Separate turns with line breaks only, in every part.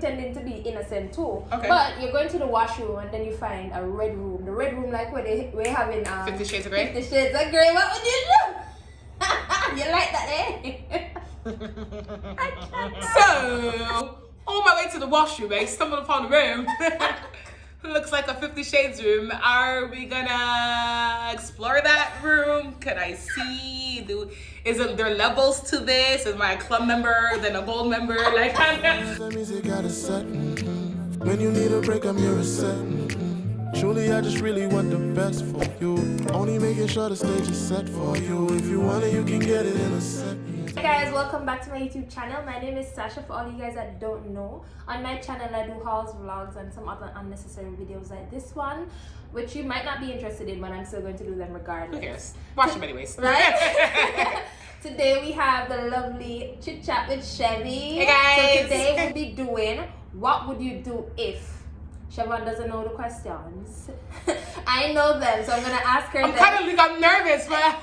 pretending to be innocent too.
Okay.
But you're going to the washroom and then you find a red room. The red room, like where we're having
50 Shades of Grey?
50 Shades of Grey. What would you do? You like that, eh?
So, on my way to the washroom, I stumbled upon a room. Looks like a 50 Shades room. Are we gonna explore that room? Can I see? Is it there levels to this? Am I a club member, then a gold member? Like,
That music got a set. When you need a break, I'm your reset. Truly, I just really want the best for you. Only making sure the stage is set for you. If you want it, you can get it in a set.
Hey guys, welcome back to my YouTube channel. My name is Sasha. For all you guys that don't know, on my channel I do hauls, vlogs, and some other unnecessary videos like this one, which you might not be interested in, but I'm still going to do them regardless.
who cares? Watch them anyways.
Right? Today we have the lovely Chit Chat with Chevy.
Hey guys!
So today we'll be doing what would you do if. Siobhan doesn't know the questions. I know them, so I'm gonna ask her.
I'm nervous, but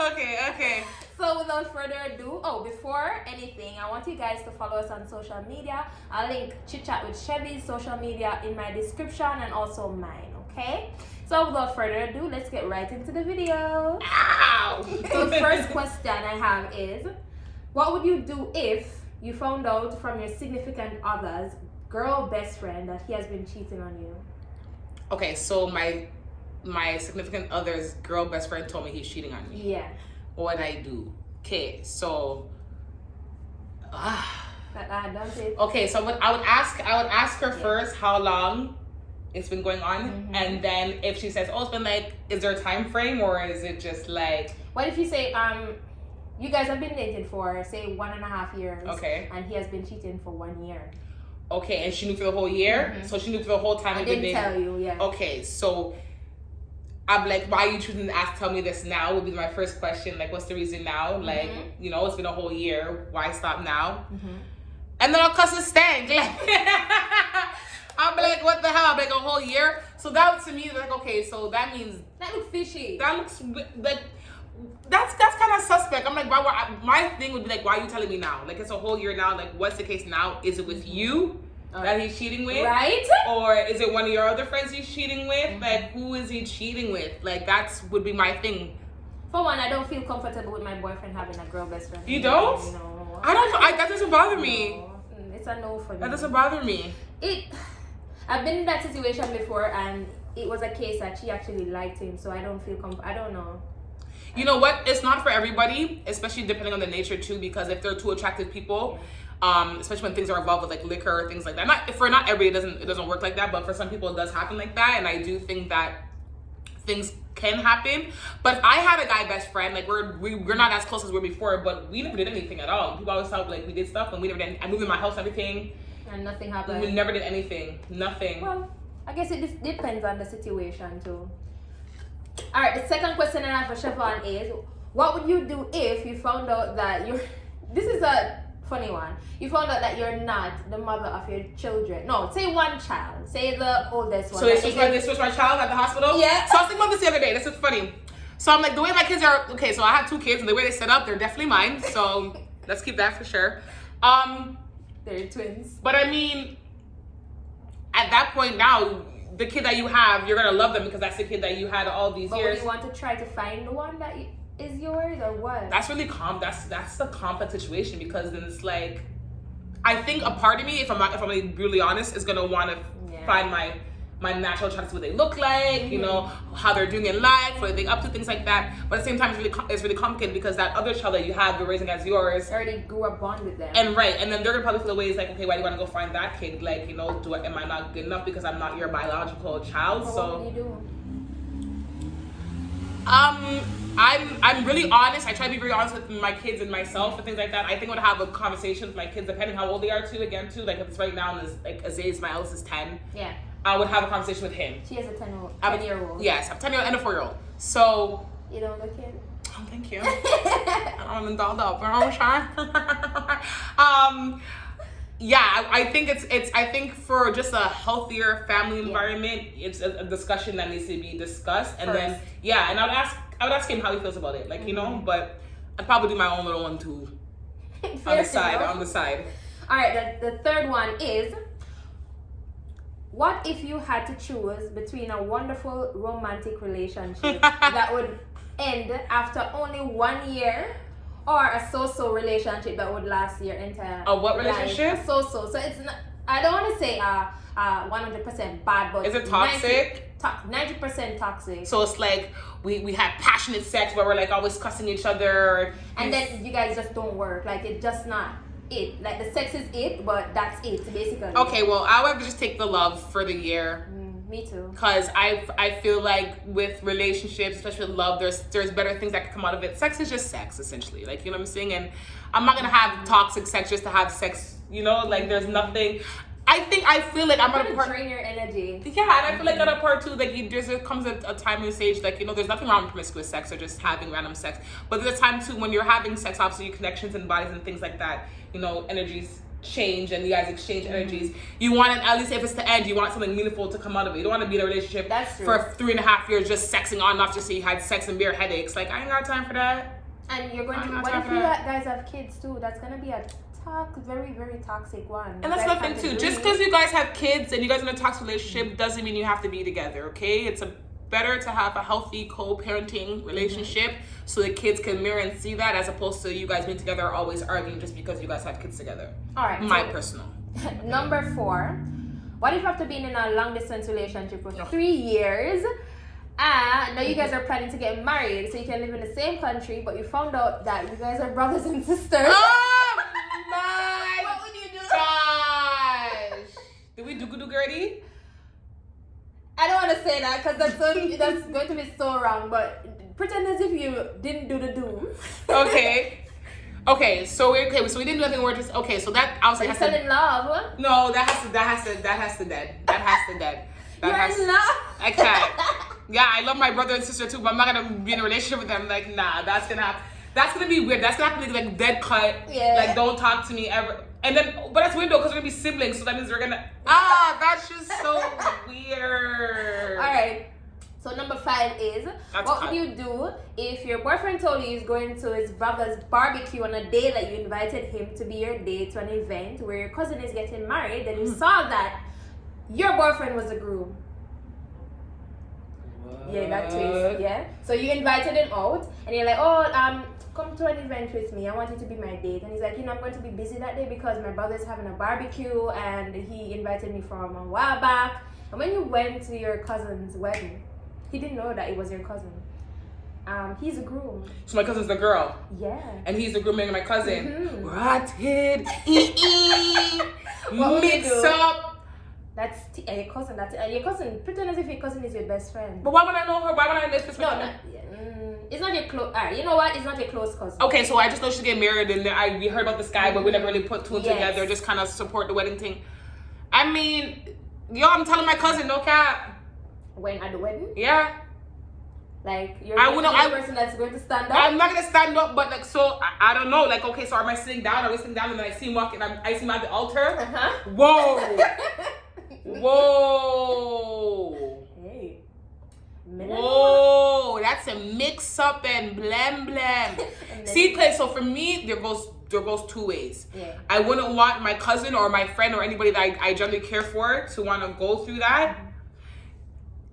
okay.
So without further ado, before anything, I want you guys to follow us on social media. I'll link Chit Chat with Chevy's social media in my description and also mine, okay? So without further ado, let's get right into the video.
Ow!
So the first question I have is, what would you do if you found out from your significant other's girl best friend that he has been cheating on you?
Okay, so my significant other's girl best friend told me he's cheating on me.
Yeah.
What I do? Okay, so okay, so I would ask her first how long it's been going on, and then if she says, oh, it's been like, is there a time frame or is it just like,
what if you say you guys have been dating for say 1.5 years,
okay,
and he has been cheating for 1 year?
Okay, and she knew for the whole year? So she knew for the whole time.
I didn't tell you, yeah.
Okay, so I'm like, why are you choosing to tell me this now? Would be my first question. Like, what's the reason now? Like, you know, it's been a whole year. Why stop now? And then I'll cuss and stank. Like, I'll be like, what the hell? I'm like, a whole year? So that to me, like, okay, so that means...
That looks fishy.
That looks like... That's kind of suspect. I'm like, why, my thing would be like, why are you telling me now? Like, it's a whole year now. Like, what's the case now? Is it with you that he's cheating with?
Right?
Or is it one of your other friends he's cheating with? Like, who is he cheating with? Like, that's would be my thing.
For one, I don't feel comfortable with my boyfriend having a girl best friend.
You don't?
No.
That doesn't bother me.
No. It's a no for me.
That doesn't bother me.
I've been in that situation before, and it was a case that she actually liked him, so I don't feel I don't know.
You know what? It's not for everybody, especially depending on the nature too, because if they're two attractive people, especially when things are involved with like liquor or things like that. Not everybody, it doesn't work like that, but for some people it does happen like that, and I do think that things can happen. But I had a guy best friend, like we're not as close as we were before, but we never did anything at all. People always thought like we did stuff, and we never did. I moved in my house, everything,
and nothing happened.
We never did anything, nothing.
Well, I guess it depends on the situation too. All right, the second question I have for Siobhan is, what would you do if you found out that you're... This is a funny one. You found out that you're not the mother of your children. No, say one child. Say the oldest one.
So this was my child at the hospital?
Yeah.
So I was thinking about this the other day. This is funny. So I'm like, the way my kids are... Okay, so I have 2 kids, and the way they set up, they're definitely mine. So let's keep that for sure.
They're twins.
But I mean, at that point now... The kid that you have, you're gonna love them because that's the kid that you had all these years.
But do you want to try to find the one that is yours, or what?
That's really that's the complex situation, because then it's like, I think a part of me, if I'm being really honest, is gonna want to find my natural child, to see what they look like, you know, how they're doing in life, what they're up to, things like that. But at the same time, it's really complicated because that other child that you have, you're raising as yours,
already grew up bond with them.
And then they're gonna probably feel the ways like, okay, why do you want to go find that kid? Like, you know, am I not good enough because I'm not your biological child?
Well,
so
what would you do?
I'm really honest. I try to be very honest with my kids and myself and things like that. I think I would have a conversation with my kids, depending how old they are too. Again, too, like if it's right now, and like Aziz, my eldest is 10.
Yeah.
I would have a conversation with him.
She has a 10-year-old.
Yes, I have a 10-year-old and a 4-year-old. So.
You don't look it.
Oh, thank you. I'm dolled up, but I'm shy. Yeah, I think I think for just a healthier family environment, it's a discussion that needs to be discussed, and then and I would ask him how he feels about it, like you know, but I'd probably do my own little one too, on the side.
All right, the third one is, what if you had to choose between a wonderful romantic relationship that would end after only 1 year, or a so-so relationship that would last your entire
A what
life?
relationship?
So it's not, I don't want to say 100% bad, but
Is it toxic?
90% toxic.
So it's like we have passionate sex where we're like always cussing each other.
And then you guys just don't work. Like, it's just not it. Like, the sex is it, but that's it, basically.
Okay, well, I would just take the love for the year.
Me too.
Because I feel like with relationships, especially with love, there's better things that can come out of it. Sex is just sex, essentially. Like, you know what I'm saying? And I'm not going to have toxic sex just to have sex, you know? Like, there's nothing... I feel like I'm
going
at a
to
part...
drain your energy.
Yeah, and I feel like at a part too, like, there comes a time and stage, like, you know, there's nothing wrong with promiscuous sex or just having random sex. But there's a time too when you're having sex, obviously, your connections and bodies and things like that, you know, energies change and you guys exchange energies. You want it, at least if it's to end, you want something meaningful to come out of it. You don't want to be in a relationship for 3.5 years just sexing on and off just so you had sex and beer headaches. Like, I ain't got time for that.
And you're going to, what if you guys have kids too? That's going to be a very, very toxic one.
And that's nothing too. Just because you guys have kids and you guys are in a toxic relationship doesn't mean you have to be together, okay? It's better to have a healthy co-parenting relationship so the kids can mirror and see that, as opposed to you guys being together always arguing just because you guys have kids together.
All right.
My personal.
Number 4. What if after being in a long distance relationship for 3 years, now you guys are planning to get married so you can live in the same country, but you found out that you guys are brothers and sisters?
Oh my
What would you do?
gosh! Did we do already?
I don't want to say that because that's going to be so wrong, but pretend as if you didn't do the do.
Okay, so we didn't do nothing. We're just okay. So that obviously has
Fell in love.
No, that has to dead. That has to dead.
You're in love.
I can't. Yeah, I love my brother and sister too, but I'm not gonna be in a relationship with them. Like, nah, that's gonna be weird. That's gonna have to be like dead cut.
Yeah.
Like, don't talk to me ever. And then, but that's weird though, because we're gonna be siblings, so that means we're gonna. That's just so weird.
All right. So number 5 is, what would you do if your boyfriend told you he's going to his brother's barbecue on a day that you invited him to be your date to an event where your cousin is getting married, and you saw that your boyfriend was a groom?
What?
Yeah, that twist. Yeah. So you invited him out, and you're like, oh, come to an event with me. I want you to be my date. And he's like, I'm going to be busy that day because my brother's having a barbecue, and he invited me from a while back. And when you went to your cousin's wedding, he didn't know that it was your cousin. He's a groom.
So my cousin's the girl.
Yeah.
And he's the groom marrying my cousin.
Mm-hmm.
Rotted.
What would you
Mix
do?
up.
That's your cousin. Your cousin. Pretend as if your cousin is your best friend.
But why would I know her? Why would I know this?
No. It's not your close. Alright, you know what? It's not your close cousin.
Okay, so I just know she's getting married, and we heard about this guy, but we never really put two and two together. Just kind of support the wedding thing. I mean, I'm telling my cousin, no cap.
When at the wedding?
Yeah.
Like, you're the person that's going to stand up?
I'm not going to stand up, but like, so, I don't know. Like, okay, so am I sitting down? Are we sitting down? And then I see him walking, I see him at the altar.
Uh-huh.
Whoa. Whoa.
Hey.
Whoa. That's a mix up and blam blam. See, okay, so for me, there goes 2 ways.
Yeah.
I wouldn't want my cousin or my friend or anybody that I generally care for to want to go through that.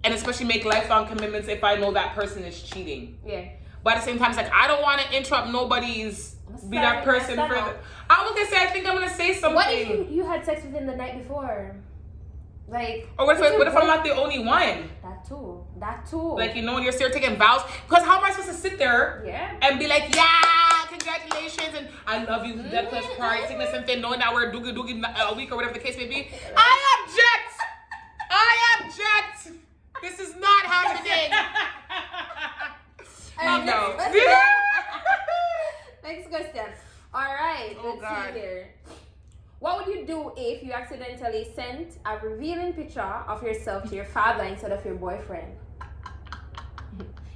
And especially make lifelong commitments if I know that person is cheating.
Yeah.
But at the same time, it's like, I don't want to interrupt nobody's, be that person for the... I was going to say, I think I'm going to say something.
What if you had sex with him the night before? Like...
Or what if I'm not the only one?
That too.
Like, when you're still taking vows. Because how am I supposed to sit there and be like, yeah, congratulations, and I love you, death plus pride, sickness and fin, knowing that we're doogie a week or whatever the case may be. I object! This is not happening. No.
Next question. All right. Let's see here. What would you do if you accidentally sent a revealing picture of yourself to your father instead of your boyfriend?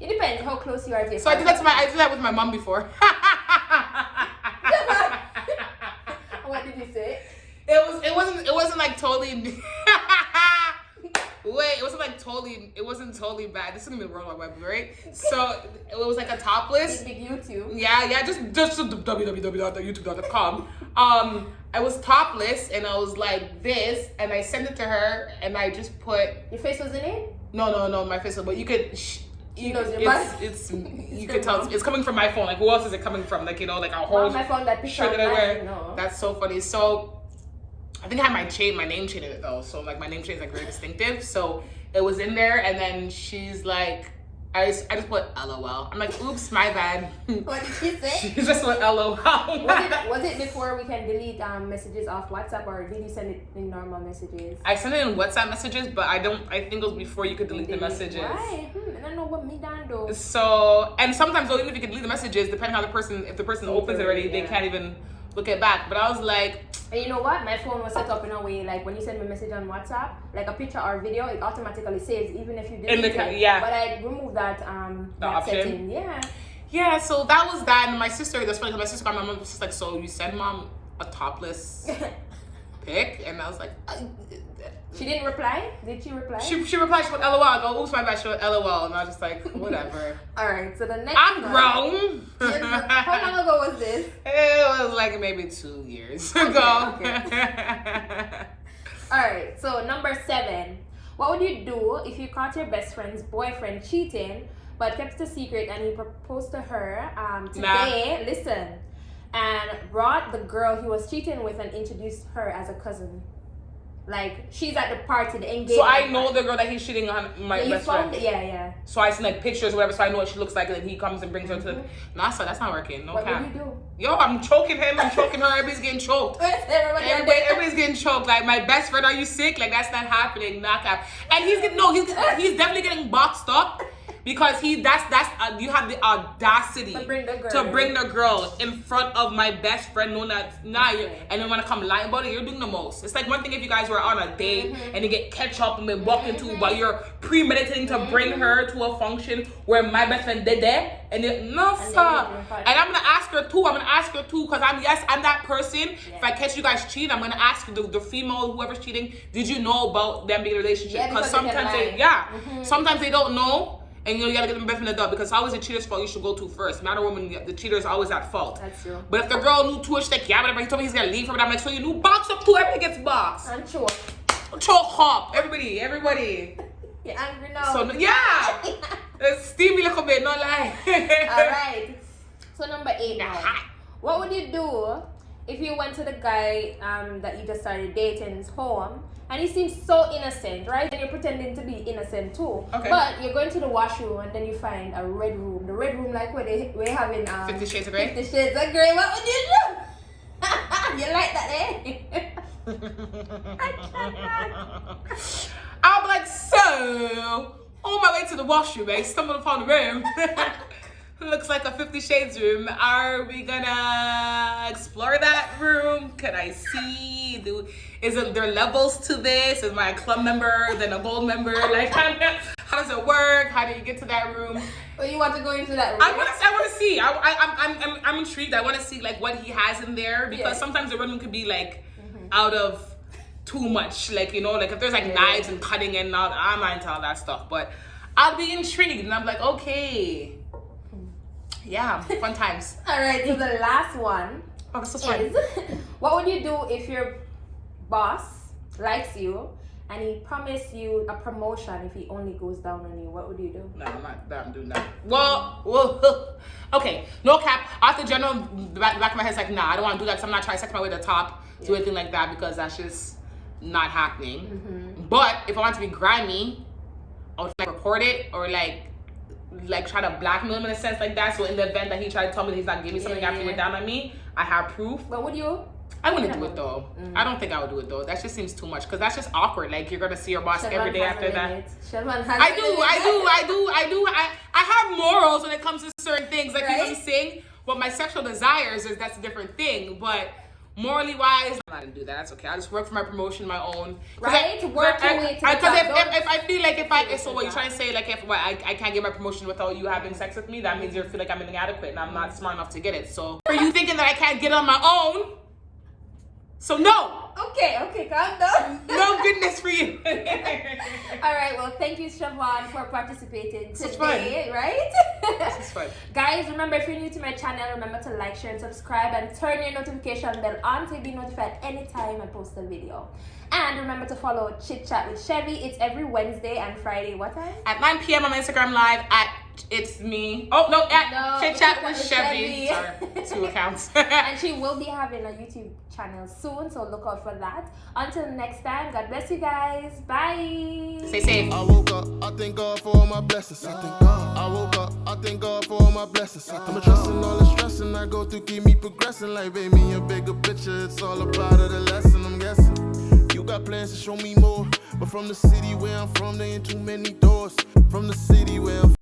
It depends how close you are to your father.
So I did that with my mom before.
What did you say?
It wasn't like totally. Wait. it wasn't totally bad. This is gonna be the World Wide Web, right? So it was like a topless.
Big YouTube.
Yeah, just www.youtube.com. I was topless and I was like this, and I sent it to her, and I just put.
Your face was in it?
No, my face was. But you could. You
could
tell it's coming from my phone. Like, who else is it coming from? Like, like a whole.
I found that picture
that I wear.
No.
That's so funny. So. I think I had my name chain in it though. So like my name chain is like very distinctive. So it was in there, and then she's like, I just put LOL. I'm like, oops, my bad.
What did she say?
She just put LOL.
Was it before we can delete messages off WhatsApp, or did you send it in normal messages?
I sent it in WhatsApp messages, but I think it was before you could delete the messages.
Right. I don't know what me done though.
So, and sometimes though, even if you can delete the messages, depending on if the person opens it already, they can't even look it back. But I was like.
And you know what? My phone was set up in a way like when you send me a message on WhatsApp, like a picture or video, it automatically saves even if you delete it.
Yeah.
But I removed that that setting. Yeah.
Yeah. So that was that. And my sister, that's funny because my sister got my mom was just like, so you send mom a topless pic, and I was like.
She didn't reply? Did she reply?
She replied, she went LOL. I go, oops, my bad, she went LOL. And I was just like, whatever.
Alright, so the next
I'm grown.
How long ago was this?
It was like maybe 2 years ago.
Okay. Alright, so number 7. What would you do if you caught your best friend's boyfriend cheating but kept it a secret and he proposed to her today, listen, and brought the girl he was cheating with and introduced her as a cousin? Like, she's at the party, the engagement.
So I know the girl that he's cheating on, my best friend.
Yeah.
So I seen like pictures or whatever, so I know what she looks like, and then he comes and brings her to Nah, so that's not working. No cap.
What would you do?
Yo, I'm choking him, I'm choking her, everybody's getting choked. Everybody's getting choked. Like, my best friend, are you sick? Like, that's not happening. Nah cap. And he's definitely getting boxed up. Because you have the audacity
to bring
the girl in front of my best friend, knowing that and then want to come lying about it. You're doing the most. It's like one thing if you guys were on a date and you get ketchup and they walk into, but you're premeditating to bring her to a function where my best friend did that, and stop. And I'm gonna ask her too. Because I'm that person. Yeah. If I catch you guys cheating, I'm gonna ask the female, whoever's cheating, did you know about them being in a relationship? Because sometimes sometimes they don't know. And you gotta get them back from the adult because it's always the cheater's fault you should go to first. Matter woman, the cheater is always at fault.
That's true.
But if the girl knew too, she's like, yeah, whatever, he told me he's gonna leave her, but I'm like, so you knew, box up too, everybody gets boxed.
And choke.
Choke hop, everybody.
You're angry now.
So, yeah. It's steamy little bit, no lie.
Alright. So number 8 now. What would you do if you went to the guy that you just started dating's home and he seems so innocent, right? And you're pretending to be innocent too.
Okay.
But you're going to the washroom and then you find a red room. The red room like where we're having
50 Shades of Grey?
50 Shades of Grey. What would you do? You like that, eh? I cannot.
I'll be like, so on my way to the washroom, I stumbled upon the room. Looks like a 50 Shades room. Are we gonna explore that room? Can I see? Is there levels to this? Is my club member then a gold member? Like, how does it work? How do you get to that room?
Well, you want to go into that room?
I want to see. I'm intrigued. I want to see like what he has in there because sometimes the room could be like out of too much. Like like if there's like knives and cutting and all, I'm not into all that stuff. But I'll be intrigued and I'm like, okay. Yeah, fun times.
All right, so the last one
is
what would you do if your boss likes you and he promised you a promotion if he only goes down on you? What would you do?
No, I'm doing that. Well, okay, no cap. Off the general, the back of my head's like, nah, I don't want to do that because I'm not trying to set my way to the top, do anything like that because that's just not happening. But if I want to be grimy, I would like record it or like try to blackmail him in a sense like that. So in the event that he tried to tell me that he's not giving me something after he went down on me, I have proof.
But would you?
I wouldn't do it though. I don't think I would do it though. That just seems too much because that's just awkward. Like you're gonna see your boss every day after that. I have morals when it comes to certain things. Like you know what I'm saying? But my sexual desires that's a different thing. But morally wise, I'm not gonna do that. That's okay. I just work for my promotion, my own.
Right? Work your way to the top.
Because if I feel like so what you're trying to say, like if I can't get my promotion without you having sex with me, that means you feel like I'm inadequate and I'm not smart enough to get it. So are you thinking that I can't get on my own? So no.
Okay, calm down.
No goodness for you.
All right, well, thank you, Siobhan, for participating
This is
today, right?
This is fun.
Guys, remember, if you're new to my channel, remember to like, share, and subscribe, and turn your notification bell on to be notified anytime I post a video. And remember to follow Chit Chat with Chevy. It's every Wednesday and Friday. What time?
At 9 p.m. on my Instagram live at It's Me. Oh, no, at Chit Chat with Chevy. Sorry, 2 accounts.
And she will be having a YouTube channel soon, so look out for that. Until next time, God bless you guys. Bye.
Stay safe.
I woke up, I thank God for all my blessings. I thank God. I woke up, I thank God for all my blessings. I'm trusting all the stressing I go through, keep me progressing. Like, baby, a bigger picture, it's all about the lesson, I'm guessing. You got plans to show me more, but from the city where I'm from, there ain't too many doors. From the city where I'm